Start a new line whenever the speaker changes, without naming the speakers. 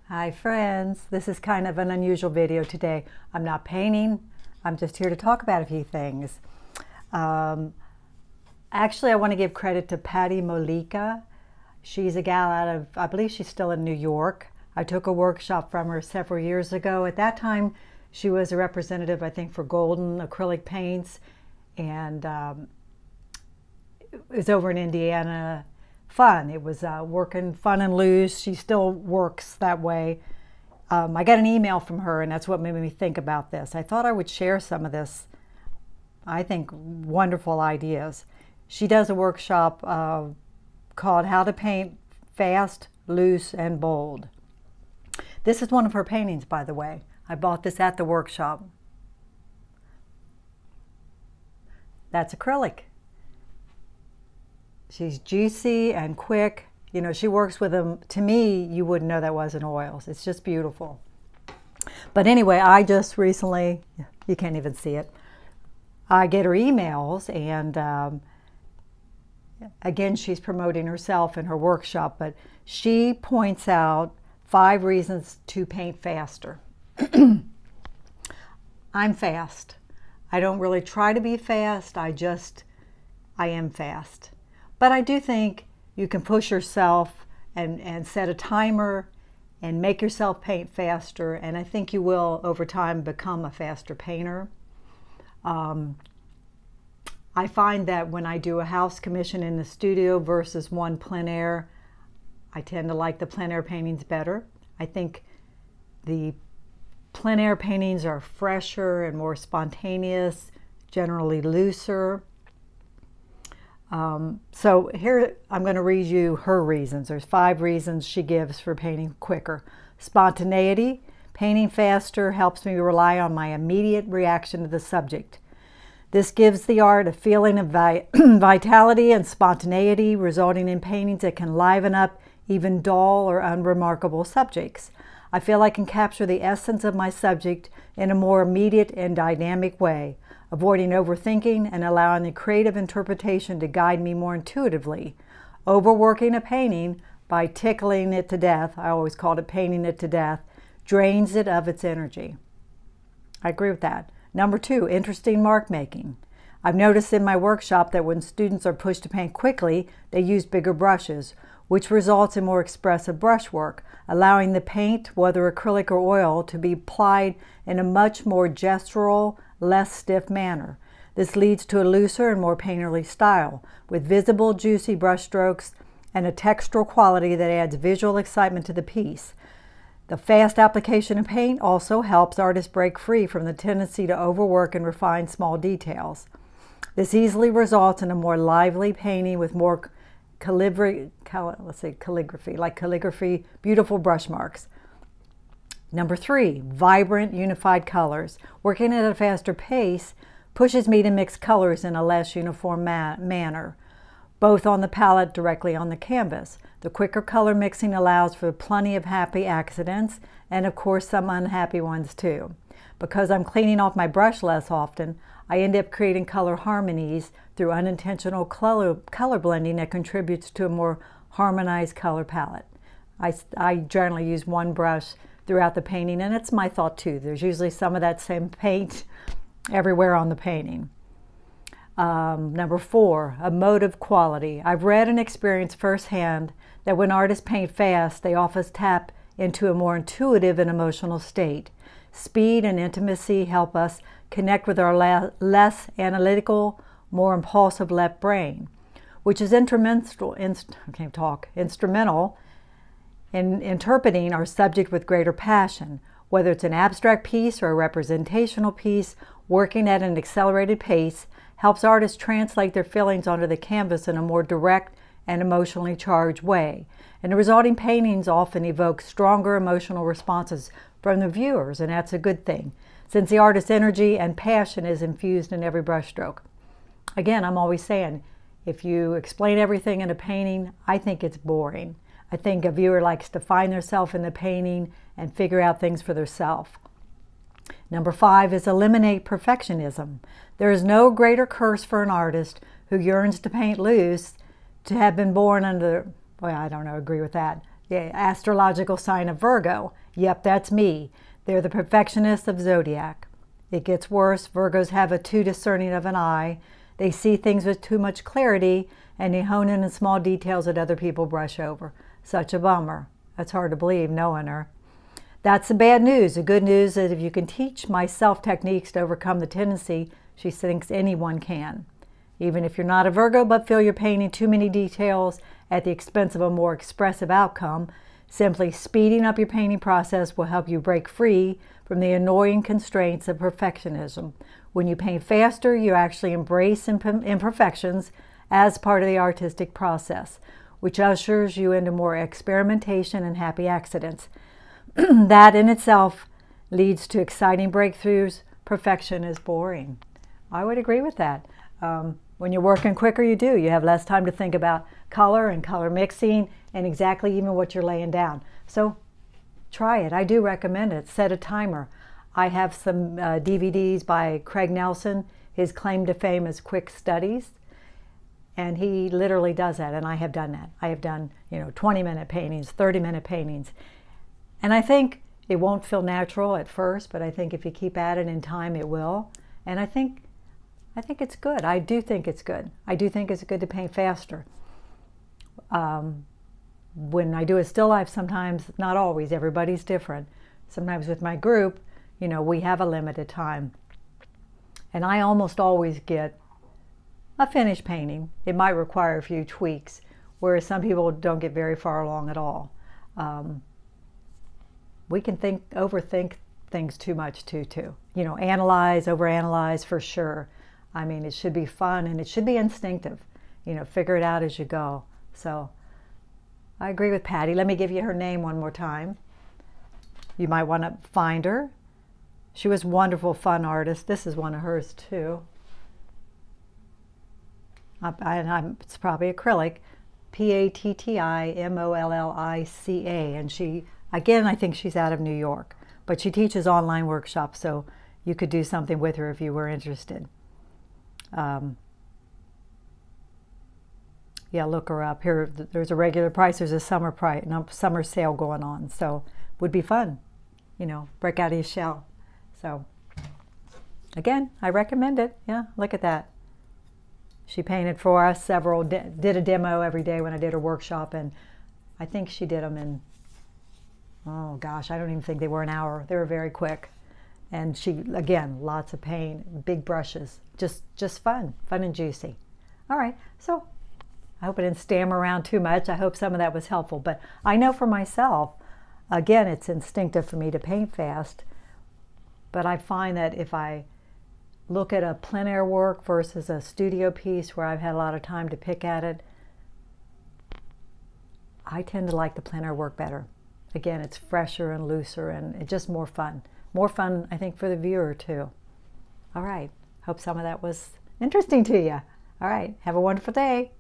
Hi friends, this is kind of an unusual video today. I'm not painting, I'm just here to talk about a few things. Actually, I want to give credit to Patty Molika. She's a gal out of, I believe she's still in New York. I took a workshop from her several years ago. At that time, she was a representative, I think, for Golden acrylic paints, and it was over in Indiana. Fun. It was working fun and loose. She still works that way. I got an email from her, and that's what made me think about this. I thought I would share some of this, I think, wonderful ideas. She does a workshop called How to Paint Fast, Loose, and Bold. This is one of her paintings, by the way. I bought this at the workshop. That's acrylic. She's juicy and quick. You know, she works with them. To me, you wouldn't know that wasn't oils. It's just beautiful. But anyway, I just recently, you can't even see it, I get her emails, and again, she's promoting herself in her workshop, but she points out 5 reasons to paint faster. I'm fast. I don't really try to be fast. I am fast. But I do think you can push yourself and set a timer and make yourself paint faster, and I think you will over time become a faster painter. I find that when I do a house commission in the studio versus one plein air, I tend to like the plein air paintings better. I think the plein air paintings are fresher and more spontaneous, generally looser. So here I'm going to read you her reasons. There's 5 reasons she gives for painting quicker. Spontaneity. Painting faster helps me rely on my immediate reaction to the subject. This gives the art a feeling of vitality and spontaneity, resulting in paintings that can liven up even dull or unremarkable subjects. I feel I can capture the essence of my subject in a more immediate and dynamic way, avoiding overthinking and allowing the creative interpretation to guide me more intuitively. Overworking a painting by tickling it to death, I always called it painting it to death, drains it of its energy. I agree with that. Number 2, interesting mark making. I've noticed in my workshop that when students are pushed to paint quickly, they use bigger brushes, which results in more expressive brushwork, allowing the paint, whether acrylic or oil, to be applied in a much more gestural, less stiff manner. This leads to a looser and more painterly style, with visible, juicy brush strokes and a textural quality that adds visual excitement to the piece. The fast application of paint also helps artists break free from the tendency to overwork and refine small details. This easily results in a more lively painting with more calligraphy, beautiful brush marks. Number 3, vibrant, unified colors. Working at a faster pace pushes me to mix colors in a less uniform manner, both on the palette, directly on the canvas. The quicker color mixing allows for plenty of happy accidents, and of course some unhappy ones too. Because I'm cleaning off my brush less often, I end up creating color harmonies through unintentional color blending that contributes to a more harmonized color palette. I generally use one brush throughout the painting, and it's my thought too. There's usually some of that same paint everywhere on the painting. Number 4, emotive quality. I've read and experienced firsthand that when artists paint fast, they often tap into a more intuitive and emotional state. Speed and intimacy help us connect with our less analytical, more impulsive left brain, which is instrumental in interpreting our subject with greater passion. Whether it's an abstract piece or a representational piece, working at an accelerated pace helps artists translate their feelings onto the canvas in a more direct and emotionally charged way. And the resulting paintings often evoke stronger emotional responses from the viewers, and that's a good thing, since the artist's energy and passion is infused in every brushstroke. Again, I'm always saying, if you explain everything in a painting, I think it's boring. I think a viewer likes to find themselves in the painting and figure out things for themselves. Number 5 is eliminate perfectionism. There is no greater curse for an artist who yearns to paint loose to have been born under, well, I don't know, agree with that, Yeah, astrological sign of Virgo. Yep, that's me. They're the perfectionists of zodiac. It gets worse. Virgos have a too discerning of an eye. They see things with too much clarity, and they hone in on small details that other people brush over. Such a bummer. That's hard to believe, knowing her. That's the bad news. The good news is if you can teach myself techniques to overcome the tendency, she thinks anyone can. Even if you're not a Virgo but feel you're painting too many details at the expense of a more expressive outcome, simply speeding up your painting process will help you break free from the annoying constraints of perfectionism. When you paint faster, you actually embrace imperfections as part of the artistic process, which ushers you into more experimentation and happy accidents. That in itself leads to exciting breakthroughs. Perfection is boring. I would agree with that. When you're working quicker, you do. You have less time to think about color and color mixing and exactly even what you're laying down. So try it. I do recommend it. Set a timer. I have some DVDs by Craig Nelson. His claim to fame is Quick Studies. And he literally does that, and I have done that. I have done, 20-minute paintings, 30-minute paintings. And I think it won't feel natural at first, but I think if you keep at it in time, it will. And I think it's good. I do think it's good. I do think it's good to paint faster. When I do a still life, sometimes, not always, everybody's different. Sometimes with my group, we have a limited time. And I almost always get a finished painting. It might require a few tweaks, whereas some people don't get very far along at all. We can overthink things too much too. Analyze, overanalyze for sure. I mean, it should be fun and it should be instinctive. Figure it out as you go. So I agree with Patty. Let me give you her name one more time. You might want to find her. She was a wonderful, fun artist. This is one of hers too. It's probably acrylic. Pattimollica. And she, again, I think she's out of New York. But she teaches online workshops, so you could do something with her if you were interested. Yeah, look her up. Here, there's a regular price. There's a summer sale going on. So would be fun, break out of your shell. So again, I recommend it. Yeah, look at that. She painted for us several, did a demo every day when I did her workshop, and I think she did them in, oh gosh, I don't even think they were an hour. They were very quick. And she, again, lots of paint, big brushes, just fun and juicy. All right, so I hope I didn't stammer around too much. I hope some of that was helpful, but I know for myself, again, it's instinctive for me to paint fast, but I find that if I look at a plein air work versus a studio piece where I've had a lot of time to pick at it, I tend to like the plein air work better. Again, it's fresher and looser and it's just more fun. More fun, I think, for the viewer too. All right, hope some of that was interesting to you. All right, have a wonderful day.